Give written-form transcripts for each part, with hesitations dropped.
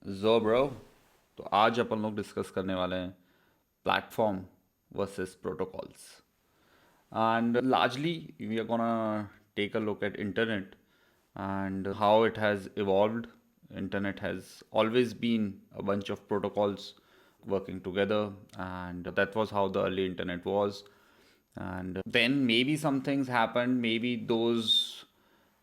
जो ब्रो, तो आज अपन लोग डिस्कस करने वाले हैं platform versus protocols and largely we are gonna take a look at internet and how it has evolved. Internet has always been a bunch of protocols working together, and that was how the early internet was. And then maybe some things happened, maybe those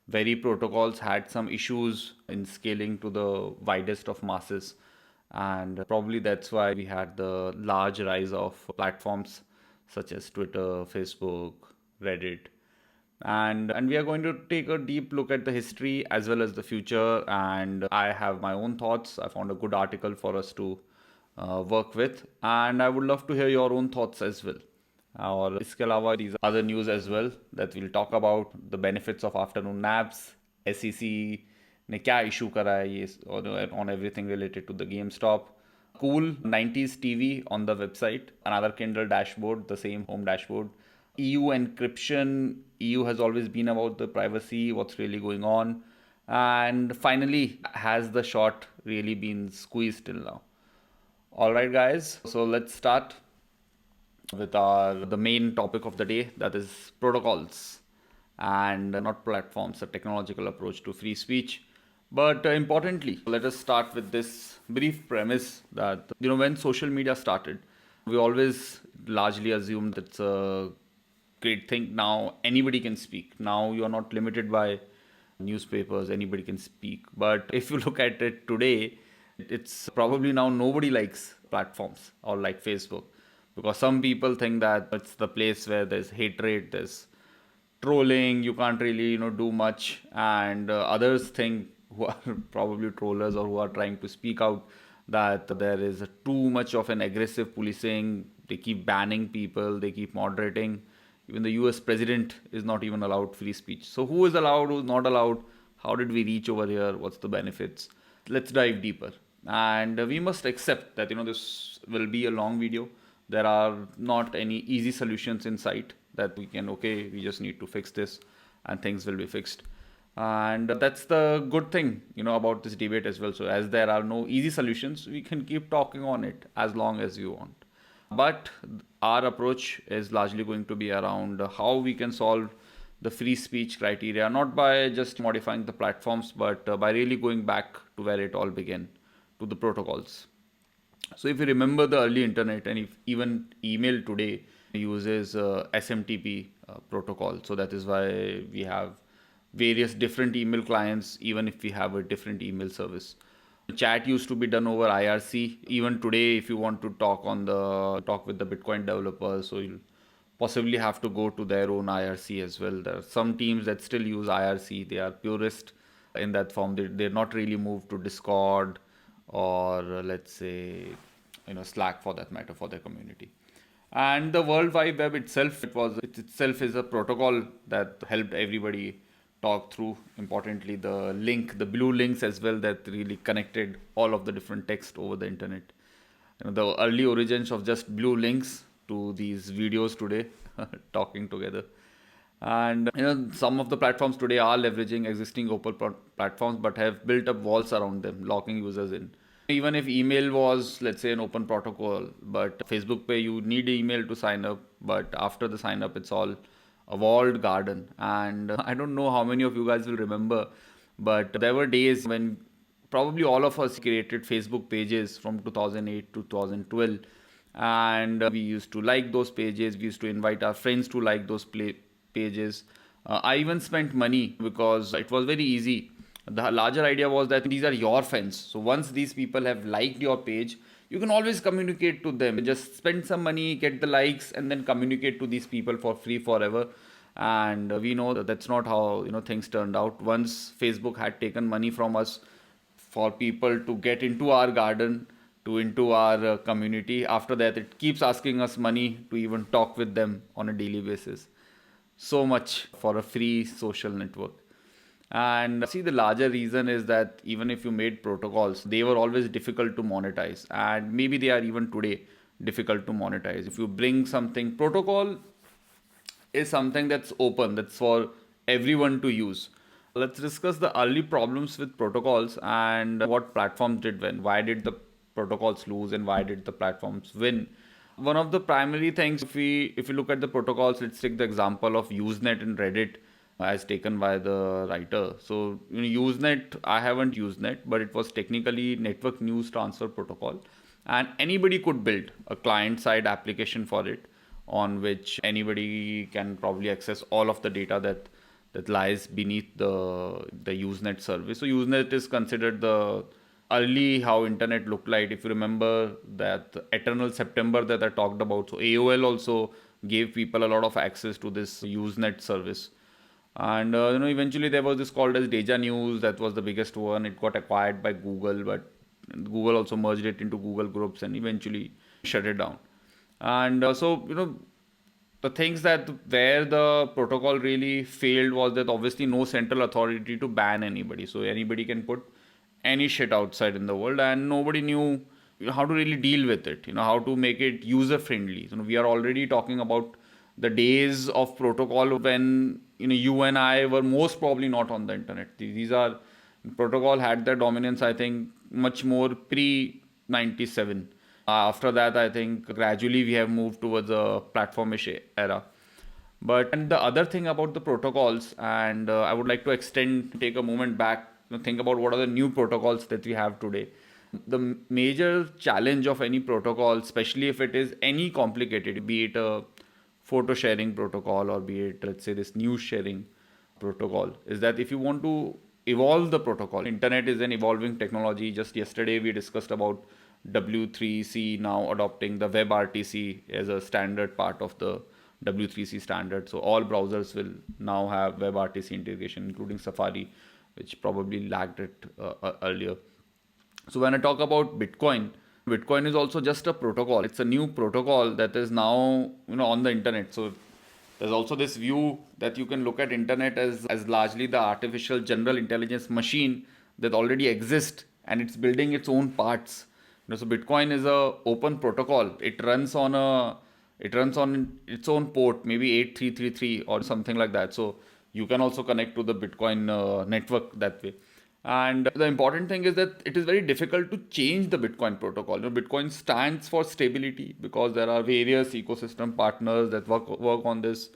very protocols had some issues in scaling to the widest of masses, and probably that's why we had the large rise of platforms such as Twitter, Facebook, Reddit. And we are going to take a deep look at the history as well as the future, and I have my own thoughts. I found a good article for us to work with, and I would love to hear your own thoughts as well. और इसके अलावा these other news as well that we'll talk about the benefits of afternoon naps. SEC ने क्या issue करा है ये on everything related to the GameStop. Cool 90s TV on the website, another Kindle dashboard, the same home dashboard. EU encryption. EU has always been about the privacy, what's really going on. And finally, has the shot really been squeezed till now? Alright guys, so let's start with our the main topic of the day, that is protocols and not platforms, a technological approach to free speech. But importantly, let us start with this brief premise that when social media started, we always largely assumed that it's a great thing. Now anybody can speak. Now you're not limited by newspapers, anybody can speak. But if you look at it today, it's probably now nobody likes platforms or like Facebook, because some people think that it's the place where there's hatred, there's trolling, you can't really do much, and others think, who are probably trollers or who are trying to speak out, that there is too much of an aggressive policing. They keep banning people, they keep moderating. Even the US president is not even allowed free speech. So who is allowed, who's not allowed? How did we reach over here? What's the benefits? Let's dive deeper. And we must accept that this will be a long video. There are not any easy solutions in sight that we just need to fix this and things will be fixed. And that's the good thing about this debate as well. So as there are no easy solutions, we can keep talking on it as long as you want. But our approach is largely going to be around how we can solve the free speech criteria, not by just modifying the platforms, but by really going back to where it all began, to the protocols. So if you remember the early internet, and if even email today uses SMTP protocol, so that is why we have various different email clients, even if we have a different email service. Chat used to be done over IRC. Even today, if you want to talk with the Bitcoin developers, so you'll possibly have to go to their own IRC as well. There are some teams that still use IRC. They are purist in that form. They're not really moved to Discord or let's say Slack for that matter, for their community. And the World Wide Web itself, it itself is a protocol that helped everybody talk through. Importantly, the blue links as well, that really connected all of the different text over the internet. The early origins of just blue links to these videos today talking together. And some of the platforms today are leveraging existing open platforms but have built up walls around them, locking users in. Even if email was, let's say, an open protocol, but Facebook Pay, you need email to sign up, but after the sign up, it's all a walled garden. And I don't know how many of you guys will remember, but there were days when probably all of us created Facebook pages from 2008 to 2012, and we used to like those pages. We used to invite our friends to like those pages. I even spent money because it was very easy. The larger idea was that these are your friends. So once these people have liked your page, you can always communicate to them. Just spend some money, get the likes, and then communicate to these people for free forever. And we know that that's not how things turned out. Once Facebook had taken money from us for people to get into our garden, into our community, after that it keeps asking us money to even talk with them on a daily basis. So much for a free social network. And see, the larger reason is that even if you made protocols, they were always difficult to monetize. And maybe they are even today difficult to monetize. If you bring something, protocol is something that's open, that's for everyone to use. Let's discuss the early problems with protocols and what platforms did win. Why did the protocols lose and why did the platforms win? One of the primary things, if we look at the protocols, let's take the example of Usenet and Reddit as taken by the writer. So Usenet, I haven't used Net, but it was technically network news transfer protocol, and anybody could build a client-side application for it, on which anybody can probably access all of the data that lies beneath the Usenet service. So Usenet is considered the early how internet looked like. If you remember that eternal September that I talked about, so AOL also gave people a lot of access to this Usenet service. And eventually there was this called as Deja News. That was the biggest one. It got acquired by Google, but Google also merged it into Google Groups and eventually shut it down. And the things that where the protocol really failed was that obviously no central authority to ban anybody. So anybody can put any shit outside in the world, and nobody knew how to really deal with it. How to make it user friendly. We are already talking about the days of protocol when you and I were most probably not on the internet. These are protocol had their dominance, I think, much more pre 97. After that, I think gradually we have moved towards a platformish era. But and the other thing about the protocols, and I would like to take a moment back, think about what are the new protocols that we have today. The major challenge of any protocol, especially if it is any complicated, be it a photo sharing protocol or be it, let's say, this news sharing protocol, is that if you want to evolve the protocol, internet is an evolving technology. Just yesterday we discussed about W3C now adopting the WebRTC as a standard part of the W3C standard. So all browsers will now have WebRTC integration, including Safari, which probably lacked it earlier. So when I talk about Bitcoin is also just a protocol. It's a new protocol that is now on the internet. So there's also this view that you can look at internet as largely the artificial general intelligence machine that already exists and it's building its own parts. So Bitcoin is a open protocol. It runs on its own port, maybe 8333 or something like that. So you can also connect to the Bitcoin network that way. And the important thing is that it is very difficult to change the Bitcoin protocol. Bitcoin stands for stability because there are various ecosystem partners that work on this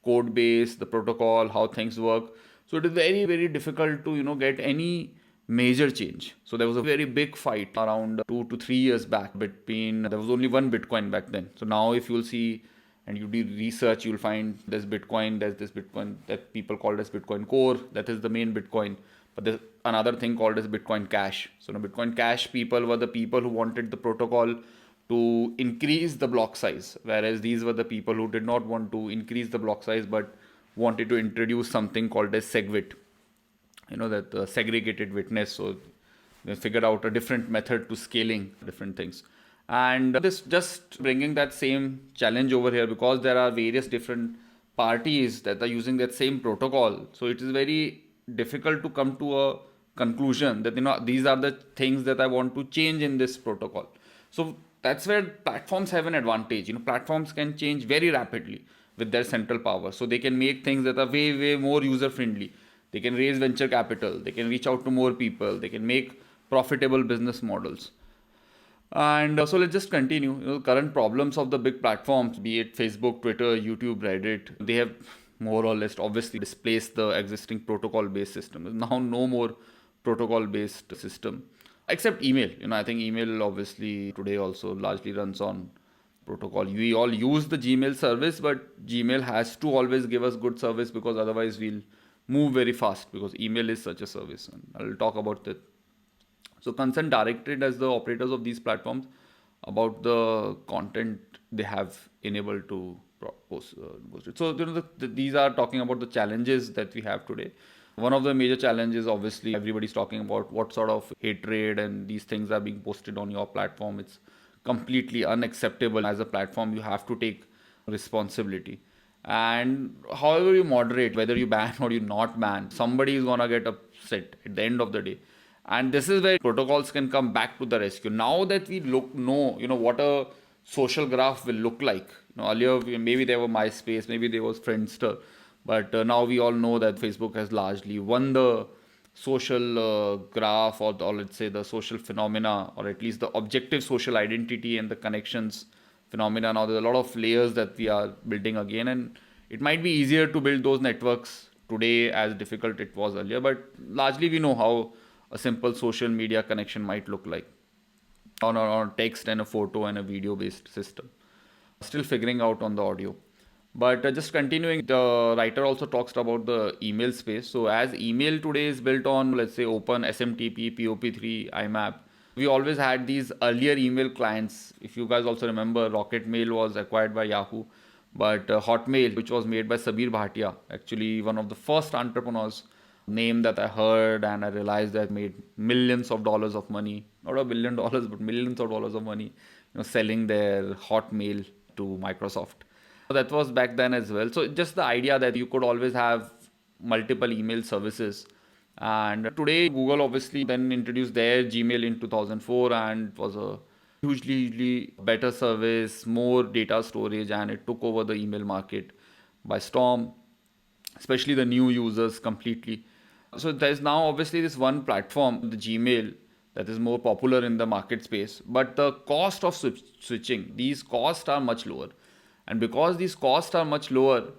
code base, the protocol, how things work. So it is very, very difficult to get any major change. So there was a very big fight around 2 to 3 years back between, there was only one Bitcoin back then. So now if you'll see and you do research, you'll find there's this Bitcoin that people called as Bitcoin Core. That is the main Bitcoin. But there's another thing called as Bitcoin Cash. So the Bitcoin Cash people were the people who wanted the protocol to increase the block size, whereas these were the people who did not want to increase the block size but wanted to introduce something called as SegWit. That segregated witness. So they figured out a different method to scaling different things. And this just bringing that same challenge over here, because there are various different parties that are using that same protocol. So it is very difficult to come to a conclusion that these are the things that I want to change in this protocol. So that's where platforms have an advantage. Platforms can change very rapidly with their central power. So they can make things that are way, way more user friendly. They can raise venture capital. They can reach out to more people. They can make profitable business models. And so let's just continue. Current problems of the big platforms, be it Facebook, Twitter, YouTube, Reddit, they have more or less obviously displaced the existing protocol-based system. There's now no more protocol-based system, except email. I think email obviously today also largely runs on protocol. We all use the Gmail service, but Gmail has to always give us good service because otherwise we'll move very fast, because email is such a service. And I'll talk about that. So concern directed as the operators of these platforms about the content they have enabled to post it. So these are talking about the challenges that we have today. One of the major challenges, obviously, everybody's talking about what sort of hatred and these things are being posted on your platform. It's completely unacceptable. As a platform, you have to take responsibility. And however you moderate, whether you ban or you not ban, somebody is gonna get upset at the end of the day. And this is where protocols can come back to the rescue. Now that we know what a social graph will look like. Earlier maybe there were MySpace, maybe there was Friendster, But now we all know that Facebook has largely won the social graph, or let's say the social phenomena, or at least the objective social identity and the connections phenomena. Now there's a lot of layers that we are building again, and it might be easier to build those networks today as difficult it was earlier, but largely we know how a simple social media connection might look like on text and a photo and a video based system. Still figuring out on the audio. But just continuing, the writer also talks about the email space. So as email today is built on, let's say, Open, SMTP, POP3, IMAP, we always had these earlier email clients. If you guys also remember, Rocket Mail was acquired by Yahoo, but Hotmail, which was made by Sabir Bhatia, actually one of the first entrepreneurs, name that I heard, and I realized that made millions of dollars of money, not $1 billion, but millions of dollars of money, selling their Hotmail to Microsoft. So that was back then as well. So just the idea that you could always have multiple email services. And today, Google obviously then introduced their Gmail in 2004, and it was a hugely better service, more data storage, and it took over the email market by storm, especially the new users completely. So there's now obviously this one platform, the Gmail, that is more popular in the market space, but the cost of switching, these costs are much lower. And because these costs are much lower,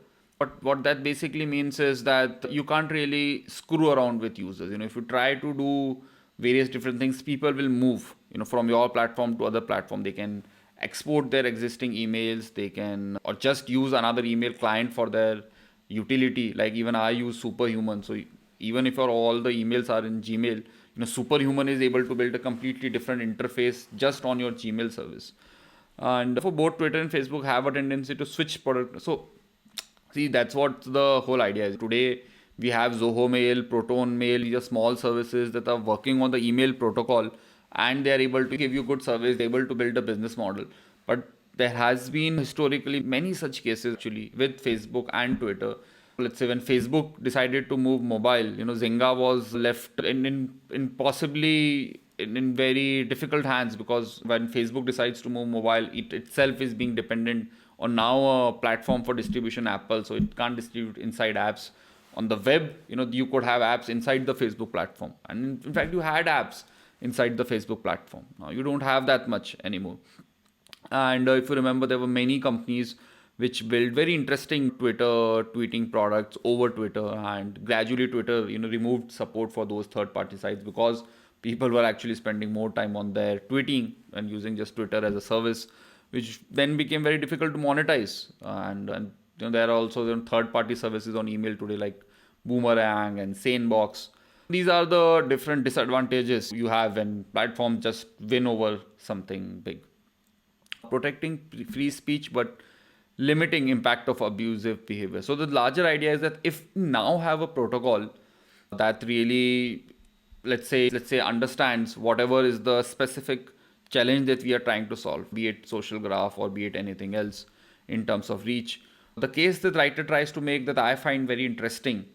what that basically means is that you can't really screw around with users. If you try to do various different things, people will move, from your platform to other platform. They can export their existing emails, they can, or just use another email client for their utility. Like even I use Superhuman. So even if all the emails are in Gmail, Superhuman is able to build a completely different interface just on your Gmail service. And for both Twitter and Facebook have a tendency to switch product. So see, that's what the whole idea is. Today we have Zoho Mail, Proton Mail, these are small services that are working on the email protocol, and they are able to give you good service, they're able to build a business model. But there has been historically many such cases actually with Facebook and Twitter. Let's say when Facebook decided to move mobile, Zynga was left in possibly in very difficult hands, because when Facebook decides to move mobile, it itself is being dependent on now a platform for distribution, Apple, so it can't distribute inside apps. On the web, you could have apps inside the Facebook platform, and in fact you had apps inside the Facebook platform. Now you don't have that much anymore. And if you remember, there were many companies which built very interesting Twitter tweeting products over Twitter, and gradually Twitter removed support for those third party sites, because people were actually spending more time on their tweeting and using just Twitter as a service, which then became very difficult to monetize. And there are also third party services on email today like Boomerang and Sanebox. These are the different disadvantages you have when platforms just win over something big. Protecting free speech, but limiting impact of abusive behavior. So the larger idea is that if now have a protocol that really, let's say understands whatever is the specific challenge that we are trying to solve, be it social graph or be it anything else in terms of reach. The case that writer tries to make that I find very interesting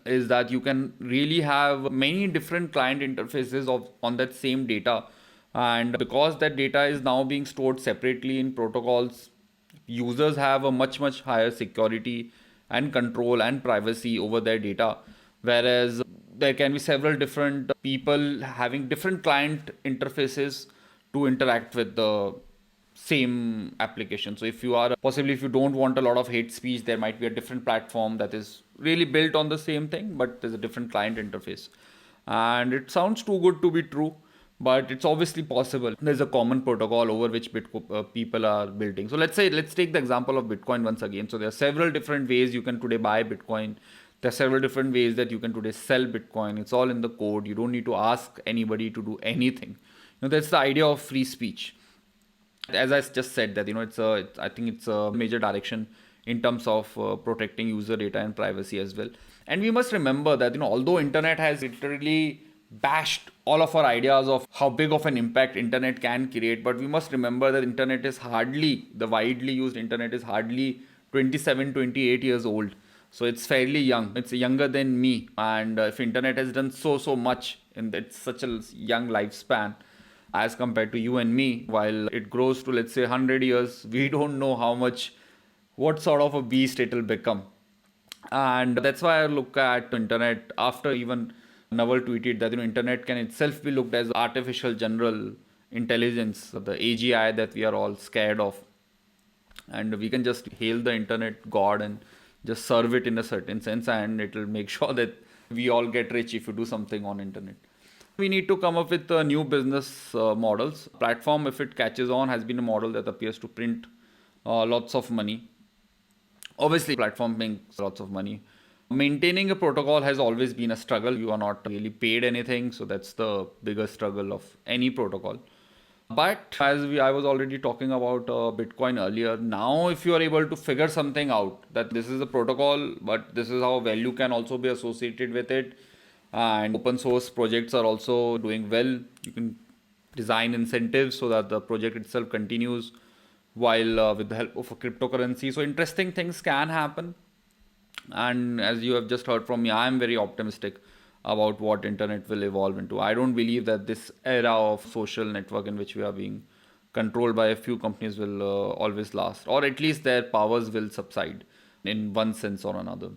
is that you can really have many different client interfaces on that same data, and because that data is now being stored separately in protocols, users have a much higher security and control and privacy over their data, whereas there can be several different people having different client interfaces to interact with the same application. So if you don't want a lot of hate speech, there might be a different platform that is really built on the same thing, but there's a different client interface. And it sounds too good to be true, but it's obviously possible. There's a common protocol over which people are building. So let's take the example of Bitcoin once again. So there are several different ways you can today buy Bitcoin. There are several different ways that you can today sell Bitcoin. It's all in the code. You don't need to ask anybody to do anything. That's the idea of free speech. As I just said, that I think it's a major direction in terms of protecting user data and privacy as well. And we must remember that although internet has literally bashed all of our ideas of how big of an impact internet can create, but we must remember that the widely used internet is hardly 27-28 years old. So it's fairly young. It's younger than me. And if internet has done so much in it's such a young lifespan as compared to you and me, while it grows to, let's say, 100 years, we don't know what sort of a beast it will become. And that's why I look at internet after even Naval tweeted that internet can itself be looked as artificial general intelligence, the AGI that we are all scared of, and we can just hail the internet god and just serve it in a certain sense, and it will make sure that we all get rich if you do something on internet. We need to come up with new business models. Platform, if it catches on, has been a model that appears to print lots of money. Obviously, platform makes lots of money. Maintaining a protocol has always been a struggle. You are not really paid anything, so that's the biggest struggle of any protocol. But I was already talking about Bitcoin earlier. Now, if you are able to figure something out that this is a protocol, but this is how value can also be associated with it, and open source projects are also doing well. You can design incentives so that the project itself continues while with the help of a cryptocurrency. So interesting things can happen. And as you have just heard from me, I am very optimistic about what internet will evolve into. I don't believe that this era of social network in which we are being controlled by a few companies will always last, or at least their powers will subside in one sense or another.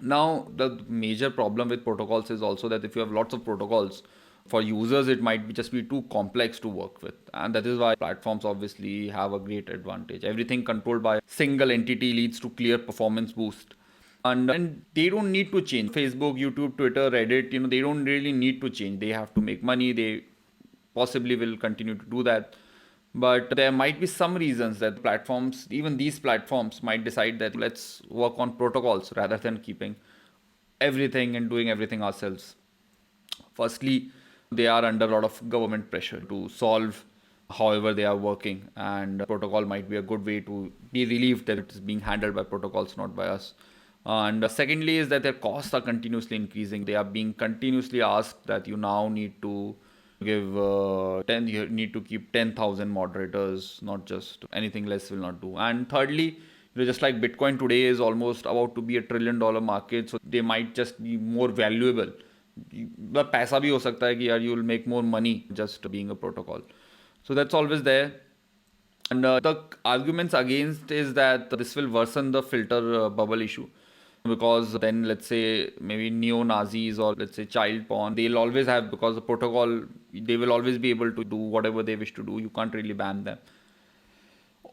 Now, the major problem with protocols is also that if you have lots of protocols, for users it might just be too complex to work with, and that is why platforms obviously have a great advantage. Everything controlled by a single entity leads to clear performance boost, and they don't need to change. Facebook, YouTube, Twitter, Reddit, they don't really need to change. They have to make money. They possibly will continue to do that, but there might be some reasons that platforms, even these platforms, might decide that let's work on protocols rather than keeping everything and doing everything ourselves. Firstly, they are under a lot of government pressure to solve however they are working, and protocol might be a good way to be relieved that it is being handled by protocols, not by us. And secondly is that their costs are continuously increasing. They are being continuously asked that you now need to give 10, you need to keep 10,000 moderators, not just anything less will not do. And thirdly, just like Bitcoin today is almost about to be $1 trillion market, so they might just be more valuable. But पैसा भी हो सकता है कि यार you will make more money just being a protocol. So that's always there. And the arguments against is that this will worsen the filter bubble issue, because then let's say maybe neo-Nazis or let's say child porn, they'll always have, because the protocol, they will always be able to do whatever they wish to do. You can't really ban them.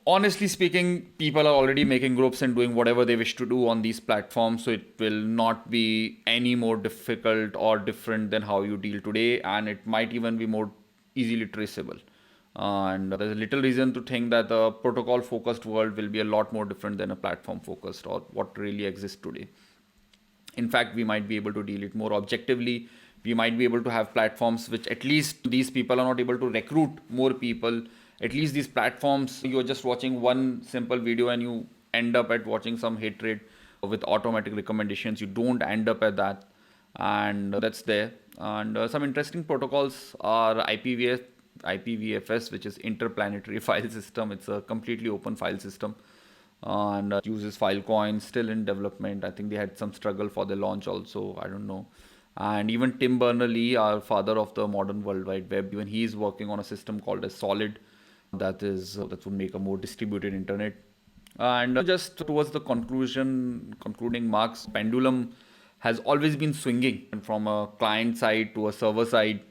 Honestly speaking, people are already making groups and doing whatever they wish to do on these platforms, so it will not be any more difficult or different than how you deal today, and it might even be more easily traceable. And there's little reason to think that a protocol focused world will be a lot more different than a platform focused or what really exists today. In fact, we might be able to deal it more objectively. We might be able to have platforms which at least these people are not able to recruit more people. At least these platforms, you're just watching one simple video and you end up at watching some hatred with automatic recommendations. You don't end up at that, and that's there. And some interesting protocols are IPVFS, which is Interplanetary File System. It's a completely open file system and uses Filecoin, still in development. I think they had some struggle for the launch also. I don't know. And even Tim Berners-Lee, our father of the modern World Wide Web, even he is working on a system called as Solid, that would make a more distributed internet. And just towards the concluding marks, pendulum has always been swinging from a client side to a server side.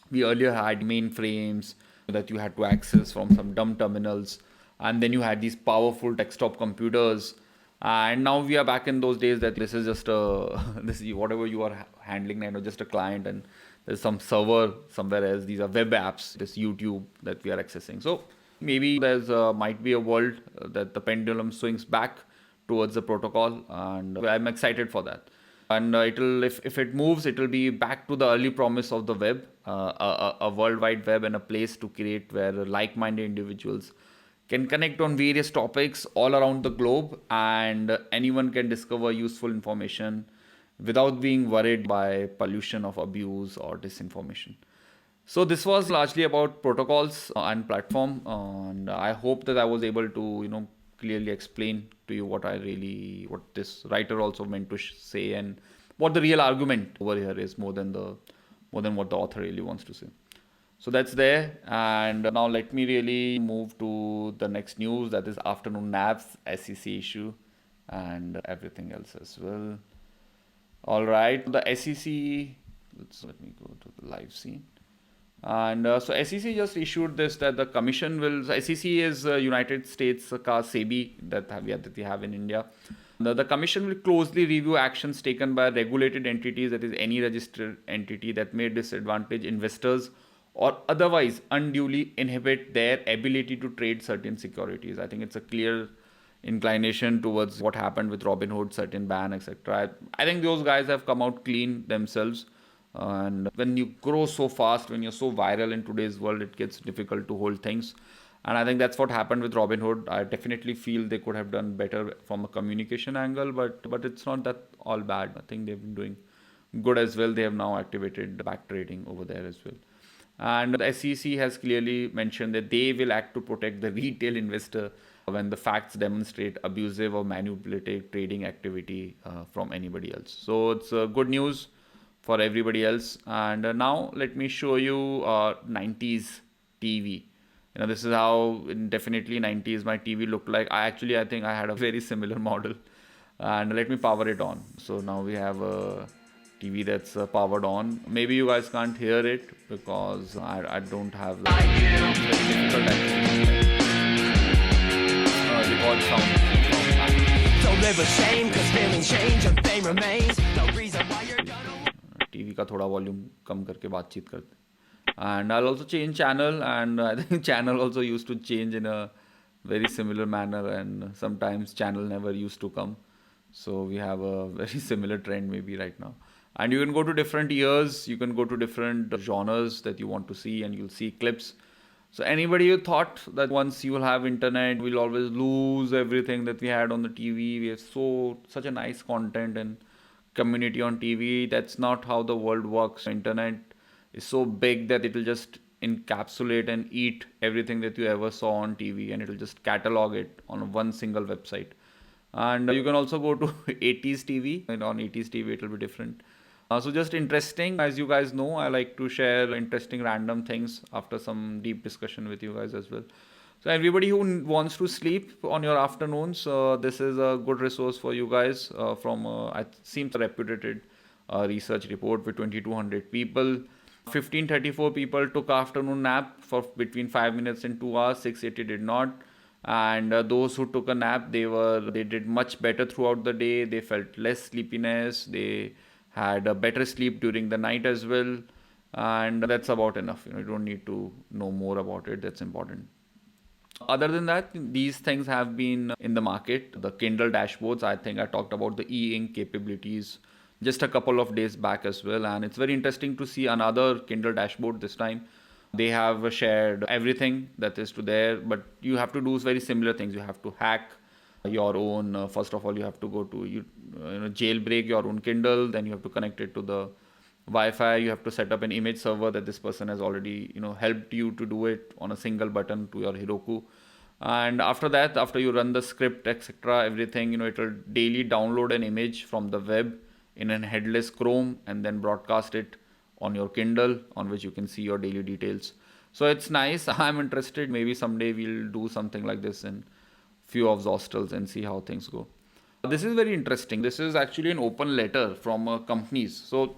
We earlier had mainframes that you had to access from some dumb terminals, and then you had these powerful desktop computers, and now we are back in those days that this is just a this is whatever you are handling now, just a client, and there's some server somewhere else. These are web apps, this YouTube that we are accessing. So maybe there's might be a world that the pendulum swings back towards the protocol, and I'm excited for that. And it'll, if it moves, it will be back to the early promise of the web, a worldwide web and a place to create where like-minded individuals can connect on various topics all around the globe, and anyone can discover useful information without being worried by pollution of abuse or disinformation. So this was largely about protocols and platform, and I hope that I was able to clearly explain to you what this writer also meant to say, and what the real argument over here is, more than what the author really wants to say. So that's there, and now let me really move to the next news, that is afternoon naps SEC issue. and everything else as well. All right, the SEC. Let me go to the live scene. And so SEC just issued this that the commission will. So SEC is United States ka SEBI that we have in India. The commission will closely review actions taken by regulated entities, that is any registered entity that may disadvantage investors or otherwise unduly inhibit their ability to trade certain securities. I think it's a clear inclination towards what happened with Robinhood, certain ban, etc. I think those guys have come out clean themselves. And when you grow so fast, when you're so viral in today's world, it gets difficult to hold things. And I think that's what happened with Robinhood. I definitely feel they could have done better from a communication angle, but it's not that all bad. I think they've been doing good as well. They have now activated back trading over there as well. And the SEC has clearly mentioned that they will act to protect the retail investor when the facts demonstrate abusive or manipulative trading activity from anybody else. So it's good news for everybody else. And now let me show you 90s TV. This is how definitely 90s my TV looked like. I think I had a very similar model. And let me power it on. So now we have a TV that's powered on. Maybe you guys can't hear it because I don't have the difficult record sound. Don't live with shame, cause feelings change and fame remains. No reason why you're gonna. TV का थोड़ा volume कम करके बातचीत करते. And I'll also change channel, and I think channel also used to change in a very similar manner, and sometimes channel never used to come. So we have a very similar trend maybe right now. And you can go to different years, you can go to different genres that you want to see, and you'll see clips. So anybody who thought that once you will have internet, we'll always lose everything that we had on the TV. We have such a nice content and community on TV. That's not how the world works. Internet is so big that it will just encapsulate and eat everything that you ever saw on TV, and it will just catalog it on one single website. And you can also go to 80s TV, and on 80s TV it will be different. So just interesting. As you guys know, I like to share interesting random things after some deep discussion with you guys as well. So everybody who wants to sleep on your afternoons, this is a good resource for you guys from it seems a reputed research report with 2,200 people. 1534 people took afternoon nap for between 5 minutes and 2 hours. 680 did not. And those who took a nap, they did much better throughout the day. They felt less sleepiness. They had a better sleep during the night as well. And that's about enough. You don't need to know more about it. That's important. Other than that, these things have been in the market. The Kindle dashboards, I think I talked about the e-ink capabilities just a couple of days back as well. And it's very interesting to see another Kindle dashboard this time. They have shared everything that is to there, but you have to do very similar things. You have to hack your own. First of all, you have to go to jailbreak your own Kindle. Then you have to connect it to the Wi-Fi. You have to set up an image server that this person has already helped you to do it on a single button to your Heroku. And after that, after you run the script, etc., everything, it will daily download an image from the web in a headless Chrome and then broadcast it on your Kindle, on which you can see your daily details. So it's nice. I'm interested. Maybe someday we'll do something like this in few of the hostels and see how things go. This is very interesting. This is actually an open letter from companies. So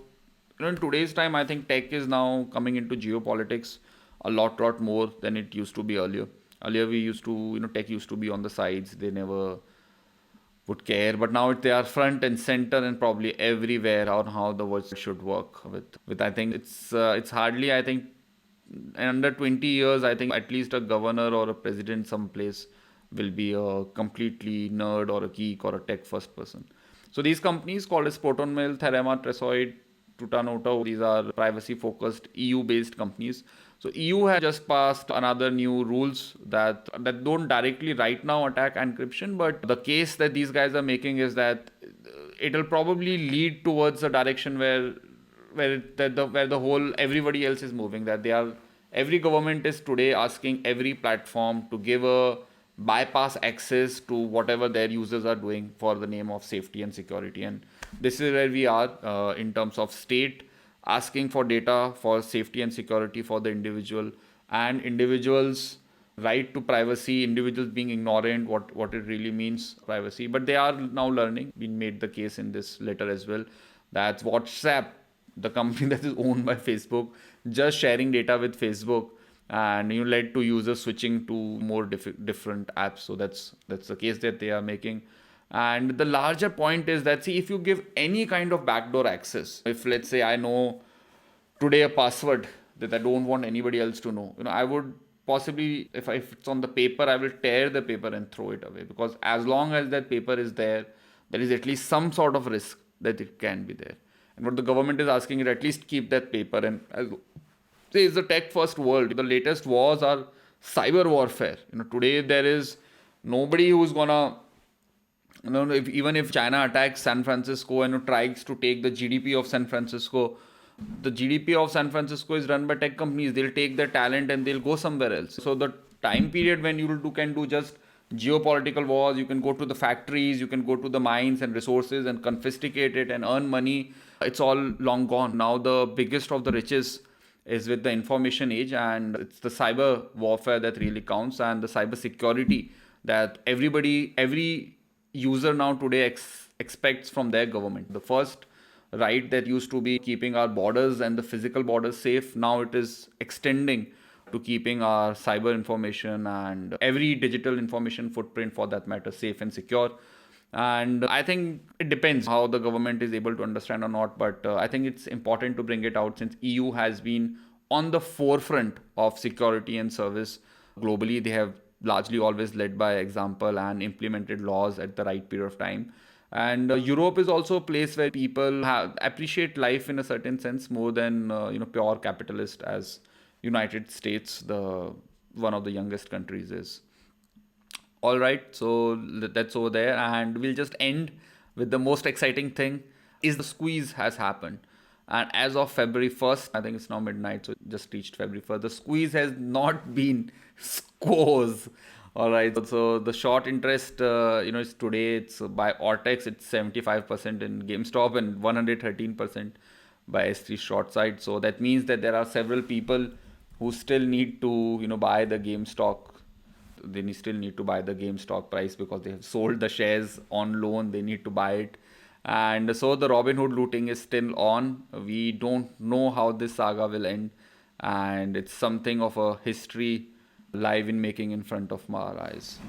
in today's time, I think tech is now coming into geopolitics a lot more than it used to be earlier. Earlier we used to, tech used to be on the sides. They never would care, but now they are front and center and probably everywhere on how the world should work with I think it's hardly, I think under 20 years, I think at least a governor or a president someplace will be a completely nerd or a geek or a tech first person. So these companies called as ProtonMail, Theraema, Traceroid, Tutanota, these are privacy focused EU based companies. So EU has just passed another new rules that don't directly right now attack encryption, but the case that these guys are making is that it'll probably lead towards a direction where the whole everybody else is moving. That every government is today asking every platform to give a bypass access to whatever their users are doing for the name of safety and security. And this is where we are in terms of state asking for data for safety and security for the individual, and individuals right to privacy, individuals being ignorant, what it really means, privacy. But they are now learning. We made the case in this letter as well. That's WhatsApp, the company that is owned by Facebook, just sharing data with Facebook, and led to users switching to more different apps. So that's the case that they are making. And the larger point is that, see, if you give any kind of backdoor access, if let's say I know today a password that I don't want anybody else to know, I would possibly, if it's on the paper, I will tear the paper and throw it away, because as long as that paper is there, there is at least some sort of risk that it can be there. And what the government is asking is at least keep that paper. And say it's a tech first world. The latest wars are cyber warfare. Today there is nobody who's gonna, even if China attacks San Francisco and tries to take the GDP of San Francisco, the GDP of San Francisco is run by tech companies. They'll take their talent and they'll go somewhere else. So the time period when you can do just geopolitical wars, you can go to the factories, you can go to the mines and resources and confiscate it and earn money, it's all long gone. Now the biggest of the riches is with the information age, and it's the cyber warfare that really counts, and the cyber security that every user now today expects from their government. The first right that used to be keeping our borders and the physical borders safe, now it is extending to keeping our cyber information and every digital information footprint for that matter safe and secure. And I think it depends how the government is able to understand or not, but I think it's important to bring it out, since EU has been on the forefront of security and service globally. They have largely always led by example and implemented laws at the right period of time. And Europe is also a place where people appreciate life in a certain sense more than pure capitalist, as United States, the one of the youngest countries, is. All right, so that's over there, and we'll just end with the most exciting thing: is the squeeze has happened. And as of February 1st, I think it's now midnight, so just reached February 1st, the squeeze has not been squoze. All right, so the short interest, is today, it's by Ortex, it's 75% in GameStop and 113% by S3 short side. So that means that there are several people who still need to, buy the GameStop. They still need to buy the GameStop price because they have sold the shares on loan. They need to buy it. And so the Robinhood looting is still on. We don't know how this saga will end. And it's something of a history live in making in front of our eyes.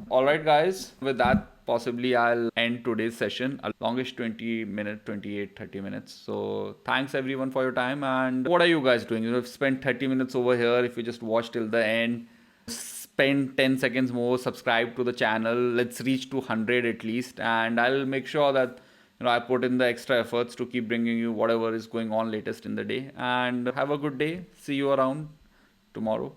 All right, guys. With that, possibly I'll end today's session. A longish 20 minutes, 28, 30 minutes. So thanks everyone for your time. And what are you guys doing? You've spent 30 minutes over here. If you just watch till the end, spend 10 seconds more, subscribe to the channel. Let's reach to 100 at least. And I'll make sure that I put in the extra efforts to keep bringing you whatever is going on latest in the day. And have a good day. See you around tomorrow.